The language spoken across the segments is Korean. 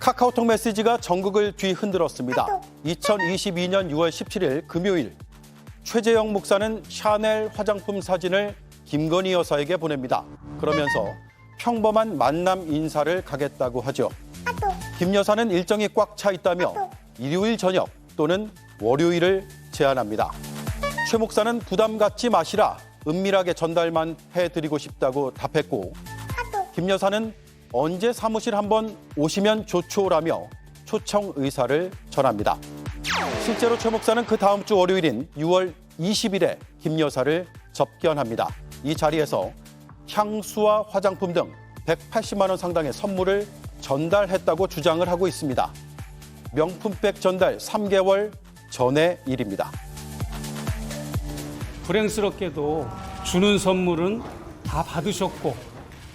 카카오톡 메시지가 전국을 뒤흔들었습니다. 2022년 6월 17일 금요일 최재형 목사는 샤넬 화장품 사진을 김건희 여사에게 보냅니다. 그러면서 평범한 만남 인사를 가겠다고 하죠. 김 여사는 일정이 꽉 차 있다며 일요일 저녁 또는 월요일을 제안합니다. 최 목사는 부담 갖지 마시라, 은밀하게 전달만 해드리고 싶다고 답했고, 김 여사는 언제 사무실 한번 오시면 좋죠라며 초청 의사를 전합니다. 실제로 최 목사는 그 다음 주 월요일인 6월 20일에 김 여사를 접견합니다. 이 자리에서 향수와 화장품 등 180만 원 상당의 선물을 전달했다고 주장을 하고 있습니다. 명품백 전달 3개월 전의 일입니다. 불행스럽게도 주는 선물은 다 받으셨고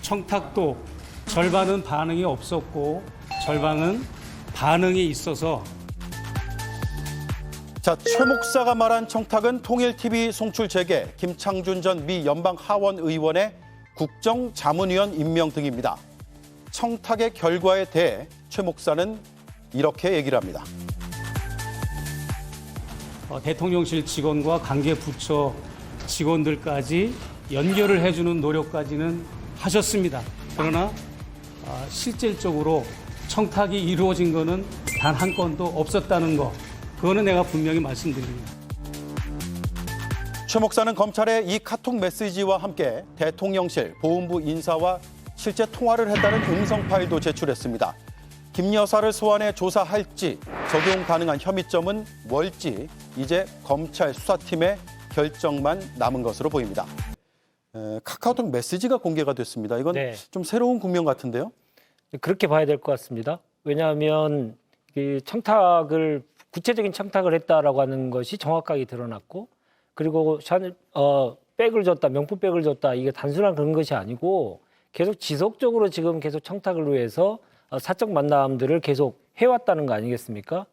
청탁도 절반은 반응이 없었고 절반은 반응이 있어서 자, 최 목사가 말한 청탁은 통일TV 송출 재개, 김창준 전 미 연방 하원 의원의 국정자문위원 임명 등입니다. 청탁의 결과에 대해 최 목사는 이렇게 얘기를 합니다. 대통령실 직원과 관계 부처 직원들까지 연결을 해주는 노력까지는 하셨습니다. 그러나 실질적으로 청탁이 이루어진 것은 단 한 건도 없었다는 거, 그거는 내가 분명히 말씀드립니다. 최 목사는 검찰에 이 카톡 메시지와 함께 대통령실, 보훈부 인사와 실제 통화를 했다는 음성 파일도 제출했습니다. 김 여사를 소환해 조사할지, 적용 가능한 혐의점은 뭘지 이제 검찰 수사팀의 결정만 남은 것으로 보입니다. 카카오톡 메시지가 공개가 됐습니다. 이건 좀 새로운 국면 같은데요? 그렇게 봐야 될 것 같습니다. 왜냐하면 그 구체적인 청탁을 했다라고 하는 것이 정확하게 드러났고, 그리고 백을 줬다, 명품백을 줬다, 이게 단순한 그런 것이 아니고 계속 지속적으로 지금 계속 청탁을 위해서 사적 만남들을 계속 해왔다는 거 아니겠습니까?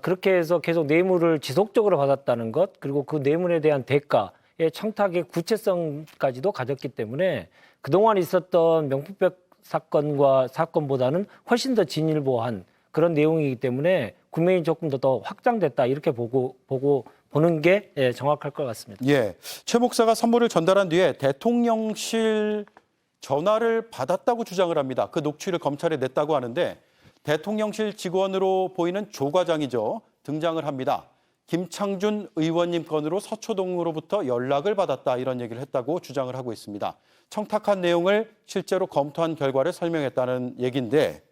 그렇게 해서 계속 뇌물을 지속적으로 받았다는 것, 그리고 그 뇌물에 대한 대가의 청탁의 구체성까지도 가졌기 때문에 그동안 있었던 명품백 사건보다는 훨씬 더 진일보한 그런 내용이기 때문에 국면이 조금 더 확장됐다, 이렇게 보는 게 정확할 것 같습니다. 예, 최 목사가 선물을 전달한 뒤에 대통령실 전화를 받았다고 주장을 합니다. 그 녹취를 검찰에 냈다고 하는데 대통령실 직원으로 보이는 조 과장이죠. 등장을 합니다. 김창준 의원님 건으로 서초동으로부터 연락을 받았다, 이런 얘기를 했다고 주장을 하고 있습니다. 청탁한 내용을 실제로 검토한 결과를 설명했다는 얘기인데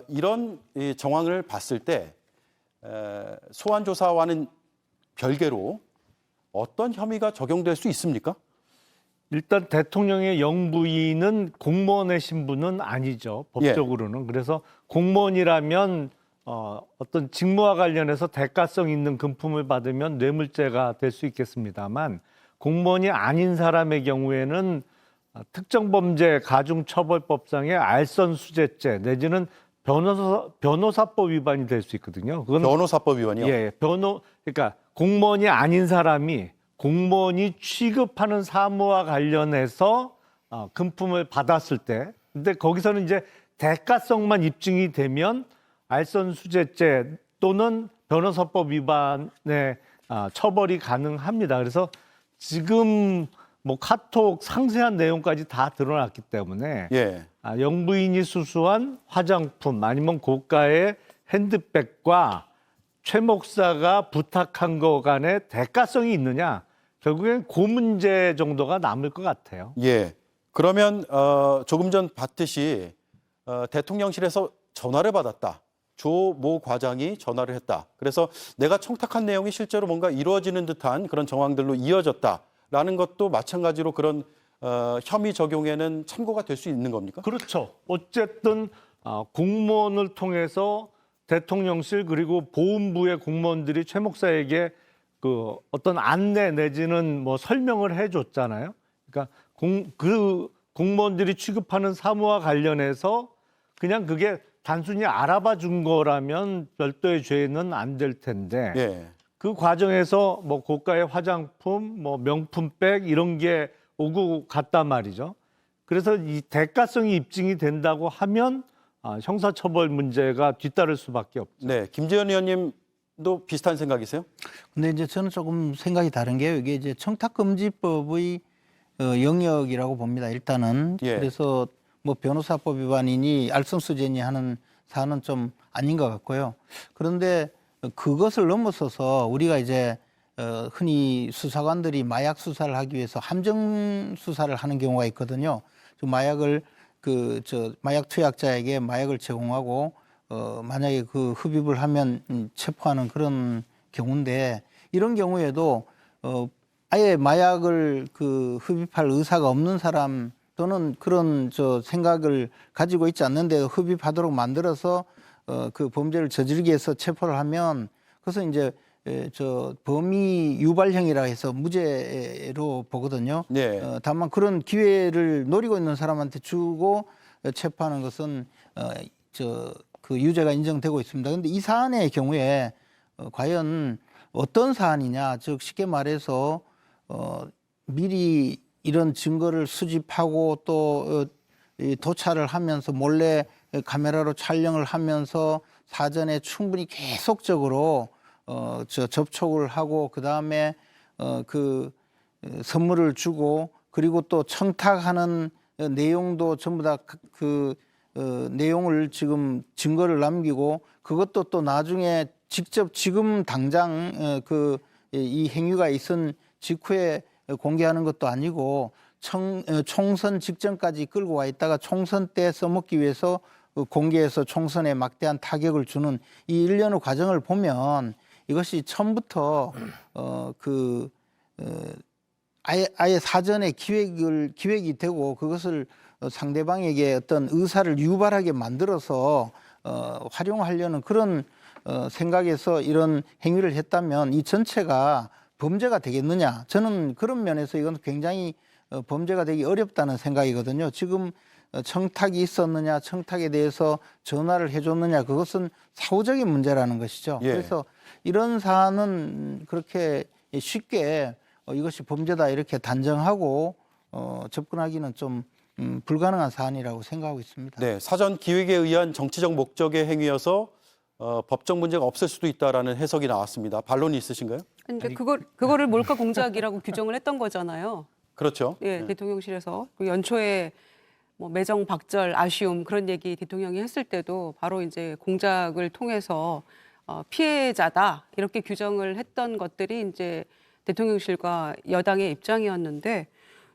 이런 정황을 봤을 때 소환 조사와는 별개로 어떤 혐의가 적용될 수 있습니까? 일단 대통령의 영부인은 공무원의 신분은 아니죠, 법적으로는. 그래서 공무원이라면 어떤 직무와 관련해서 대가성 있는 금품을 받으면 뇌물죄가 될 수 있겠습니다만, 공무원이 아닌 사람의 경우에는 특정범죄 가중처벌법상의 알선수재죄 내지는 변호사법 위반이 될 수 있거든요. 그건 변호사법 위반이요? 예, 그러니까 공무원이 아닌 사람이 공무원이 취급하는 사무와 관련해서 금품을 받았을 때, 근데 거기서는 이제 대가성만 입증이 되면 알선수재죄 또는 변호사법 위반의 처벌이 가능합니다. 그래서 지금 뭐 카톡 상세한 내용까지 다 드러났기 때문에 영부인이 수수한 화장품 아니면 고가의 핸드백과 최 목사가 부탁한 거 간의 대가성이 있느냐, 결국엔 그 문제 정도가 남을 것 같아요. 예. 그러면 조금 전 봤듯이 대통령실에서 전화를 받았다. 조 모 과장이 전화를 했다. 그래서 내가 청탁한 내용이 실제로 뭔가 이루어지는 듯한 그런 정황들로 이어졌다라는 것도 마찬가지로 그런 혐의 적용에는 참고가 될 수 있는 겁니까? 그렇죠. 어쨌든 공무원을 통해서 대통령실 그리고 보훈부의 공무원들이 최 목사에게 그 어떤 안내 내지는 뭐 설명을 해줬잖아요. 그러니까 그 공무원들이 취급하는 사무와 관련해서 그냥 그게 단순히 알아봐 준 거라면 별도의 죄는 안 될 텐데 그 과정에서 뭐 고가의 화장품, 뭐 명품백 이런 게 오고 갔단 말이죠. 그래서 이 대가성이 입증이 된다고 하면 형사처벌 문제가 뒤따를 수밖에 없죠. 네, 김재현 의원님도 비슷한 생각이세요? 근데 이제 저는 조금 생각이 다른 게요. 이게 이제 청탁금지법의 영역이라고 봅니다. 일단은 예. 그래서 뭐 변호사법 위반이니 알선수재니 하는 사안은 좀 아닌 것 같고요. 그런데 그것을 넘어서서 우리가 이제 흔히 수사관들이 마약 수사를 하기 위해서 함정 수사를 하는 경우가 있거든요. 그 마약을 마약 투약자에게 마약을 제공하고 만약에 그 흡입을 하면 체포하는 그런 경우인데 이런 경우에도 아예 마약을 흡입할 의사가 없는 사람 또는 그런 생각을 가지고 있지 않는데 흡입하도록 만들어서 그 범죄를 저지르기 위해서 체포를 하면 그것은 이제 범위 유발형이라 해서 무죄로 보거든요. 네. 다만 그런 기회를 노리고 있는 사람한테 주고 체포하는 것은 그 유죄가 인정되고 있습니다. 그런데 이 사안의 경우에 과연 어떤 사안이냐, 즉 쉽게 말해서 미리 이런 증거를 수집하고 또 도찰을 하면서 몰래 카메라로 촬영을 하면서 사전에 충분히 계속적으로 접촉을 하고 그 다음에 선물을 주고 그리고 또 청탁하는 내용도 전부 다 내용을 지금 증거를 남기고 그것도 또 나중에 직접 지금 당장 이 행위가 있은 직후에 공개하는 것도 아니고 총선 직전까지 끌고 와 있다가 총선 때 써먹기 위해서 공개해서 총선에 막대한 타격을 주는 이 일련의 과정을 보면 이것이 처음부터 아예 사전에 기획이 되고 그것을 상대방에게 어떤 의사를 유발하게 만들어서 활용하려는 그런 생각에서 이런 행위를 했다면 이 전체가 범죄가 되겠느냐? 저는 그런 면에서 이건 굉장히 범죄가 되기 어렵다는 생각이거든요. 지금 청탁이 있었느냐, 청탁에 대해서 전화를 해줬느냐, 그것은 사후적인 문제라는 것이죠. 예. 그래서 이런 사안은 그렇게 쉽게 이것이 범죄다 이렇게 단정하고 접근하기는 좀 불가능한 사안이라고 생각하고 있습니다. 네, 사전 기획에 의한 정치적 목적의 행위여서 법적 문제가 없을 수도 있다라는 해석이 나왔습니다. 반론이 있으신가요? 근데 그거를 몰카 공작이라고 규정을 했던 거잖아요. 그렇죠. 예, 대통령실에서 그 연초에 뭐 매정 박절 아쉬움 그런 얘기 대통령이 했을 때도 바로 이제 공작을 통해서 피해자다 이렇게 규정을 했던 것들이 이제 대통령실과 여당의 입장이었는데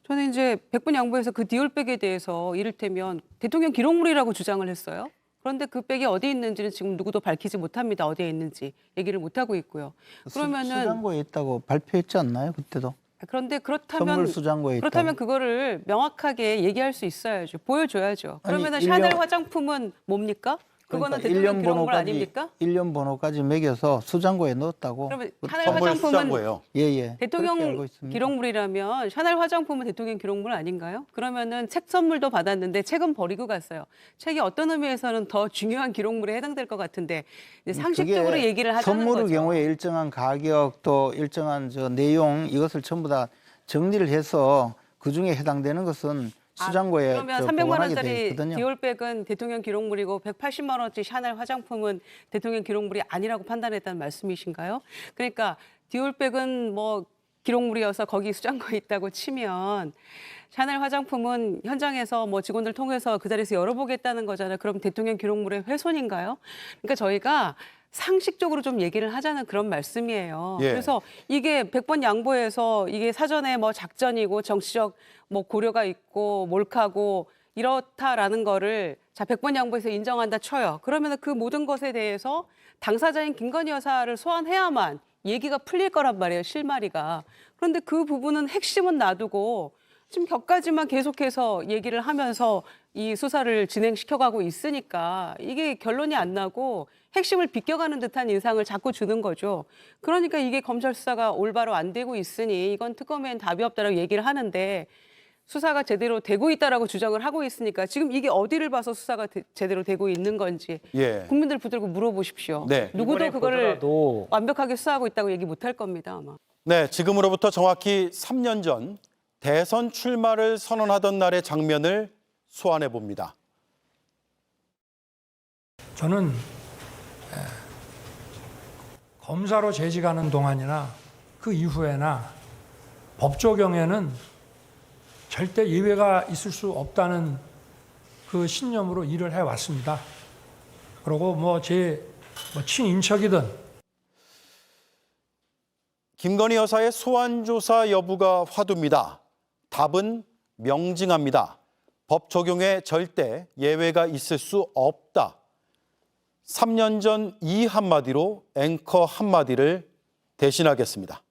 저는 이제 100번 양보해서 그 디올백에 대해서 이를테면 대통령 기록물이라고 주장을 했어요. 그런데 그 백이 어디 있는지는 지금 누구도 밝히지 못합니다. 어디에 있는지 얘기를 못 하고 있고요. 그러면은 수장고에 있다고 발표했지 않나요? 그때도. 그런데 선물 수장고에 그렇다면 있다고. 그거를 명확하게 얘기할 수 있어야죠. 보여줘야죠. 아니, 그러면은 일년- 샤넬 화장품은 뭡니까? 그거는 그러니까 대통령 기록물 아닙니까? 1년 번호까지 매겨서 수장고에 넣었다고. 그러면 샤넬 선물 화장품은 수장고예요. 예예. 그렇게 알고 대통령 있습니다. 기록물이라면 샤넬 화장품은 대통령 기록물 아닌가요? 그러면은 책 선물도 받았는데 책은 버리고 갔어요. 책이 어떤 의미에서는 더 중요한 기록물에 해당될 것 같은데 이제 상식적으로 그게 얘기를 하자는 선물의 거죠. 경우에 일정한 가격 또 일정한 내용 이것을 전부 다 정리를 해서 그 중에 해당되는 것은 수장고에 그러면 보관하게 300만 돼 원짜리 있거든요. 디올백은 대통령 기록물이고 180만 원짜리 샤넬 화장품은 대통령 기록물이 아니라고 판단했다는 말씀이신가요? 그러니까 디올백은 뭐 기록물이어서 거기 수장고에 있다고 치면 샤넬 화장품은 현장에서 뭐 직원들 통해서 그 자리에서 열어보겠다는 거잖아요. 그럼 대통령 기록물의 훼손인가요? 그러니까 저희가 상식적으로 좀 얘기를 하자는 그런 말씀이에요. 예. 그래서 이게 100번 양보해서 이게 사전에 뭐 작전이고 정치적 뭐 고려가 있고 몰카고 이렇다라는 거를 자 100번 양보해서 인정한다 쳐요. 그러면 그 모든 것에 대해서 당사자인 김건희 여사를 소환해야만 얘기가 풀릴 거란 말이에요. 실마리가. 그런데 그 부분은 핵심은 놔두고 지금 격까지만 계속해서 얘기를 하면서 이 수사를 진행시켜가고 있으니까 이게 결론이 안 나고 핵심을 비껴가는 듯한 인상을 자꾸 주는 거죠. 그러니까 이게 검찰 수사가 올바로 안 되고 있으니 이건 특검엔 답이 없다라고 얘기를 하는데 수사가 제대로 되고 있다라고 주장을 하고 있으니까 지금 이게 어디를 봐서 수사가 제대로 되고 있는 건지 예. 국민들 붙들고 물어보십시오. 네. 누구도 이번에 그거를 보더라도 완벽하게 수사하고 있다고 얘기 못 할 겁니다, 아마. 네, 지금으로부터 정확히 3년 전 대선 출마를 선언하던 날의 장면을 소환해 봅니다. 저는 검사로 재직하는 동안이나 그 이후에나 법 적용에는 절대 예외가 있을 수 없다는 그 신념으로 일을 해왔습니다. 그리고 제 친인척이든 김건희 여사의 소환 조사 여부가 화두입니다. 답은 명징합니다. 법 적용에 절대 예외가 있을 수 없다. 3년 전 이 한마디로 앵커 한마디를 대신하겠습니다.